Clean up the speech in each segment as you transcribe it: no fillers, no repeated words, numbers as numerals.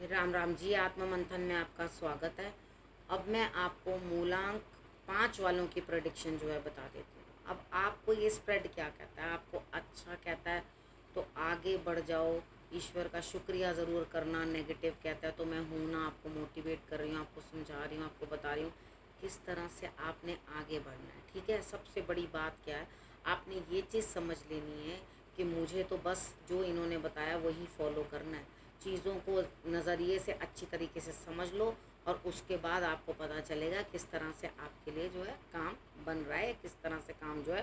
राम राम जी। आत्म मंथन में आपका स्वागत है। अब मैं आपको मूलांक 5 वालों की प्रेडिक्शन जो है बता देती हूँ। अब आपको ये स्प्रेड क्या कहता है? आपको अच्छा कहता है तो आगे बढ़ जाओ, ईश्वर का शुक्रिया ज़रूर करना। नेगेटिव कहता है तो मैं हूँ ना, आपको मोटिवेट कर रही हूँ, आपको समझा रही हूँ, आपको बता रही हूँ किस तरह से आपने आगे बढ़ना है। ठीक है, सबसे बड़ी बात क्या है, आपने ये चीज़ समझ लेनी है कि मुझे तो बस जो इन्होंने बताया वही फॉलो करना है। चीज़ों को नज़रिए से अच्छी तरीके से समझ लो और उसके बाद आपको पता चलेगा किस तरह से आपके लिए जो है काम बन रहा है, किस तरह से काम जो है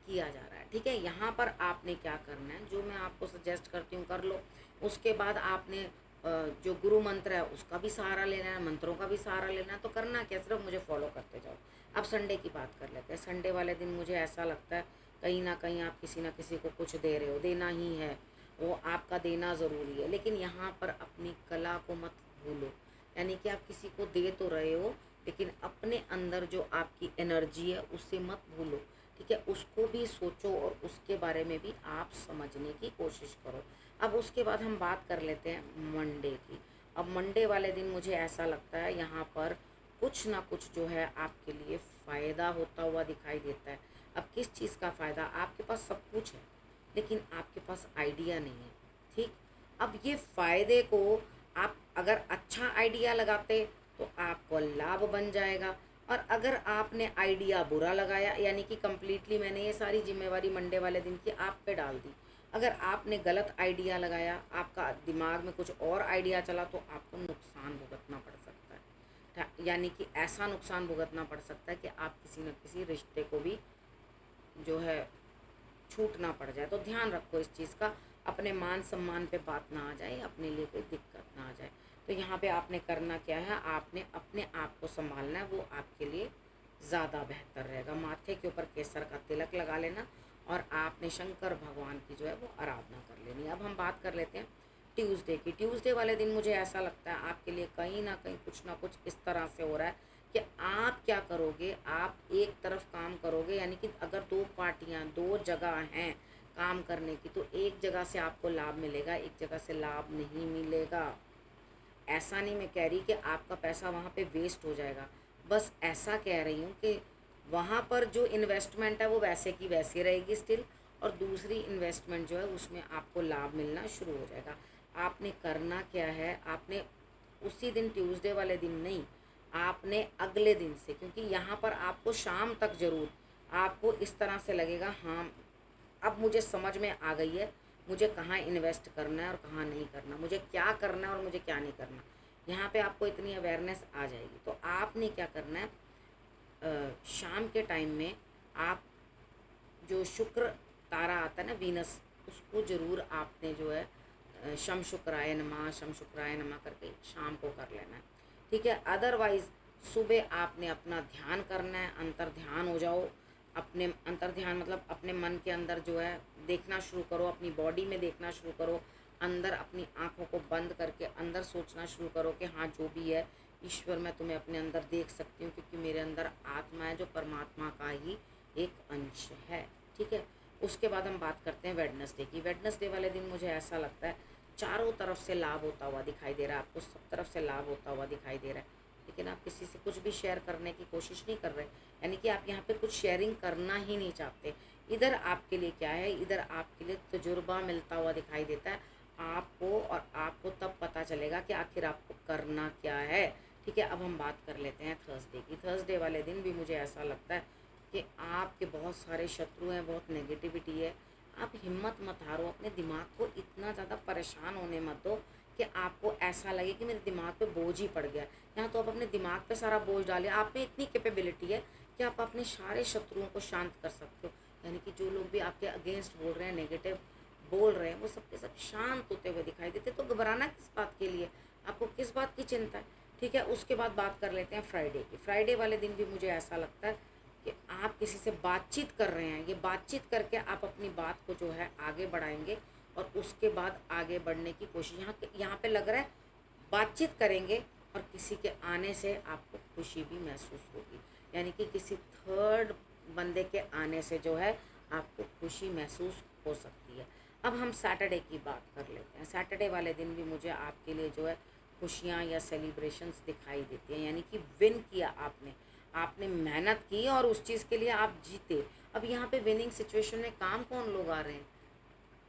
किया जा रहा है। ठीक है, यहाँ पर आपने क्या करना है, जो मैं आपको सजेस्ट करती हूँ कर लो। उसके बाद आपने जो गुरु मंत्र है उसका भी सहारा लेना है, मंत्रों का भी सहारा लेना है। तो करना क्या, सिर्फ मुझे फॉलो करते जाओ। अब संडे की बात कर लेते हैं। संडे वाले दिन मुझे ऐसा लगता है कहीं ना कहीं आप किसी ना किसी को कुछ दे रहे हो, देना ही है, वो आपका देना ज़रूरी है। लेकिन यहाँ पर अपनी कला को मत भूलो, यानी कि आप किसी को दे तो रहे हो लेकिन अपने अंदर जो आपकी एनर्जी है उससे मत भूलो। ठीक है, उसको भी सोचो और उसके बारे में भी आप समझने की कोशिश करो। अब उसके बाद हम बात कर लेते हैं मंडे की। अब मंडे वाले दिन मुझे ऐसा लगता है यहाँ पर कुछ ना कुछ जो है आपके लिए फ़ायदा होता हुआ दिखाई देता है। अब किस चीज़ का फ़ायदा? आपके पास सब कुछ है लेकिन आपके पास आइडिया नहीं है। ठीक, अब ये फ़ायदे को आप अगर अच्छा आइडिया लगाते तो आपको लाभ बन जाएगा, और अगर आपने आइडिया बुरा लगाया, यानी कि कंप्लीटली मैंने ये सारी जिम्मेवारी मंडे वाले दिन की आप पे डाल दी। अगर आपने गलत आइडिया लगाया, आपका दिमाग में कुछ और आइडिया चला, तो आपको नुकसान भुगतना पड़ सकता है। यानी कि ऐसा नुकसान भुगतना पड़ सकता है कि आप किसी न किसी रिश्ते को भी जो है छूट ना पड़ जाए। तो ध्यान रखो इस चीज़ का, अपने मान सम्मान पे बात ना आ जाए, अपने लिए कोई दिक्कत ना आ जाए। तो यहाँ पे आपने करना क्या है, आपने अपने आप को संभालना है, वो आपके लिए ज़्यादा बेहतर रहेगा। माथे के ऊपर केसर का तिलक लगा लेना और आपने शंकर भगवान की जो है वो आराधना कर लेनी है। अब हम बात कर लेते हैं ट्यूसडे की। ट्यूसडे वाले दिन मुझे ऐसा लगता है आपके लिए कहीं ना कुछ इस तरह से हो रहा है कि आप क्या करोगे, आप एक तरफ काम करोगे, यानी कि अगर दो पार्टियां, दो जगह हैं काम करने की, तो एक जगह से आपको लाभ मिलेगा, एक जगह से लाभ नहीं मिलेगा। ऐसा नहीं मैं कह रही कि आपका पैसा वहाँ पे वेस्ट हो जाएगा, बस ऐसा कह रही हूँ कि वहाँ पर जो इन्वेस्टमेंट है वो वैसे की वैसी रहेगी स्टिल, और दूसरी इन्वेस्टमेंट जो है उसमें आपको लाभ मिलना शुरू हो जाएगा। आपने करना क्या है, आपने उसी दिन ट्यूसडे वाले दिन नहीं, आपने अगले दिन से, क्योंकि यहाँ पर आपको शाम तक ज़रूर आपको इस तरह से लगेगा, हाँ अब मुझे समझ में आ गई है मुझे कहाँ इन्वेस्ट करना है और कहाँ नहीं करना, मुझे क्या करना है और मुझे क्या नहीं करना। यहाँ पे आपको इतनी अवेयरनेस आ जाएगी। तो आपने क्या करना है, शाम के टाइम में आप जो शुक्र तारा आता है ना, वीनस, उसको ज़रूर आपने जो है शम शुक्राय नमः, शम शुक्राय नमः करके शाम को कर लेना है। ठीक है, अदरवाइज़ सुबह आपने अपना ध्यान करना है, अंतर ध्यान हो जाओ। अपने अंतर ध्यान मतलब अपने मन के अंदर जो है देखना शुरू करो, अपनी बॉडी में देखना शुरू करो, अंदर अपनी आँखों को बंद करके अंदर सोचना शुरू करो कि हाँ जो भी है ईश्वर, मैं तुम्हें अपने अंदर देख सकती हूँ, क्योंकि मेरे अंदर आत्मा है जो परमात्मा का ही एक अंश है। ठीक है, उसके बाद हम बात करते हैं वेडनेसडे की। वेडनेसडे वाले दिन मुझे ऐसा लगता है चारों तरफ से लाभ होता हुआ दिखाई दे रहा है, आपको सब तरफ से लाभ होता हुआ दिखाई दे रहा है, लेकिन आप किसी से कुछ भी शेयर करने की कोशिश नहीं कर रहे, यानी कि आप यहाँ पे कुछ शेयरिंग करना ही नहीं चाहते। इधर आपके लिए क्या है, इधर आपके लिए तजुर्बा मिलता हुआ दिखाई देता है आपको, और आपको तब पता चलेगा कि आखिर आपको करना क्या है। ठीक है, अब हम बात कर लेते हैं थर्सडे की। थर्सडे वाले दिन भी मुझे ऐसा लगता है कि आपके बहुत सारे शत्रु हैं, बहुत नेगेटिविटी है। आप हिम्मत मत हारो, अपने दिमाग को इतना ज़्यादा परेशान होने मत दो कि आपको ऐसा लगे कि मेरे दिमाग पे बोझ ही पड़ गया। यहाँ तो आप अपने दिमाग पे सारा बोझ डालिए। आप में इतनी कैपेबिलिटी है कि आप अपने सारे शत्रुओं को शांत कर सकते हो, यानी कि जो लोग भी आपके अगेंस्ट बोल रहे हैं, नेगेटिव बोल रहे हैं, वो सबके सब शांत होते हुए दिखाई देते। तो घबराना किस बात के लिए, आपको किस बात की चिंता है। ठीक है, उसके बाद बात कर लेते हैं फ्राइडे की। फ्राइडे वाले दिन भी मुझे ऐसा लगता है कि आप किसी से बातचीत कर रहे हैं, ये बातचीत करके आप अपनी बात को जो है आगे बढ़ाएंगे, और उसके बाद आगे बढ़ने की कोशिश, यहाँ पे लग रहा है बातचीत करेंगे और किसी के आने से आपको खुशी भी महसूस होगी, यानी कि किसी थर्ड बंदे के आने से जो है आपको खुशी महसूस हो सकती है। अब हम सैटरडे की बात कर लेते हैं। सैटरडे वाले दिन भी मुझे आपके लिए जो है खुशियाँ या सेलिब्रेशंस दिखाई देती हैं, यानी कि विन किया आपने, आपने मेहनत की और उस चीज़ के लिए आप जीते। अब यहाँ पे विनिंग सिचुएशन में काम कौन लोग आ रहे हैं?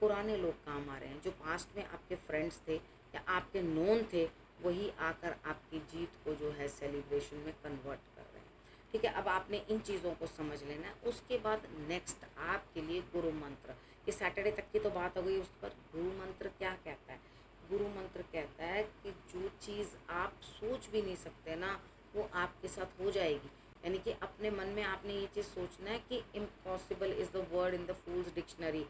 पुराने लोग काम आ रहे हैं, जो पास्ट में आपके फ्रेंड्स थे या आपके नोन थे, वही आकर आपकी जीत को जो है सेलिब्रेशन में कन्वर्ट कर रहे हैं। ठीक है, अब आपने इन चीज़ों को समझ लेना है। उसके बाद नेक्स्ट आपके लिए गुरु मंत्र, ये सैटरडे तक की तो बात हो गई, उस पर गुरु मंत्र क्या कहता है? गुरु मंत्र कहता है कि जो चीज़ आप सोच भी नहीं सकते ना, वो आपके साथ हो जाएगी। यानी कि अपने मन में आपने ये चीज़ सोचना है कि impossible is the word in the fools dictionary,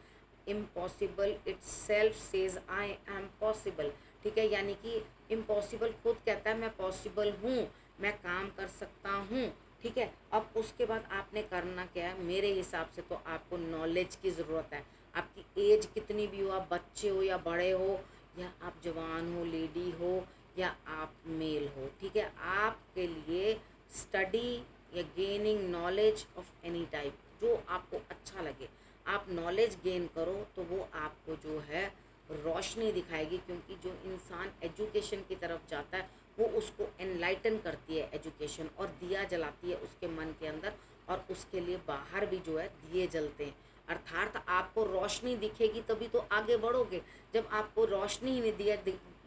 impossible it self says I am possible. ठीक है, यानी कि इम्पॉसिबल खुद कहता है मैं पॉसिबल हूँ, मैं काम कर सकता हूँ। ठीक है, अब उसके बाद आपने करना क्या है? मेरे हिसाब से तो आपको नॉलेज की ज़रूरत है। आपकी एज कितनी भी हो, आप बच्चे हो या बड़े हो, या आप जवान हो, लेडी हो, या आप मेल हो, ठीक है, आपके लिए स्टडी या gaining knowledge of any type, जो आपको अच्छा लगे, आप नॉलेज गेन करो, तो वो आपको जो है रोशनी दिखाएगी। क्योंकि जो इंसान एजुकेशन की तरफ जाता है, वो उसको एनलाइटन करती है एजुकेशन, और दिया जलाती है उसके मन के अंदर, और उसके लिए बाहर भी जो है दिए जलते हैं। अर्थात आपको रोशनी दिखेगी तभी तो आगे बढ़ोगे। जब आपको रोशनी ही नहीं, दिया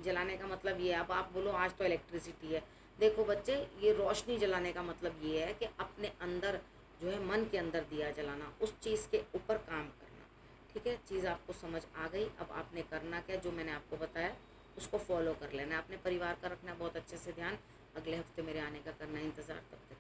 जलाने का मतलब ये है, अब आप बोलो आज तो इलेक्ट्रिसिटी है, देखो बच्चे, ये रोशनी जलाने का मतलब ये है कि अपने अंदर जो है, मन के अंदर दिया जलाना, उस चीज़ के ऊपर काम करना। ठीक है, चीज़ आपको समझ आ गई। अब आपने करना क्या, जो मैंने आपको बताया उसको फॉलो कर लेना। अपने परिवार का रखना बहुत अच्छे से ध्यान। अगले हफ्ते मेरे आने का करना इंतज़ार, तब तक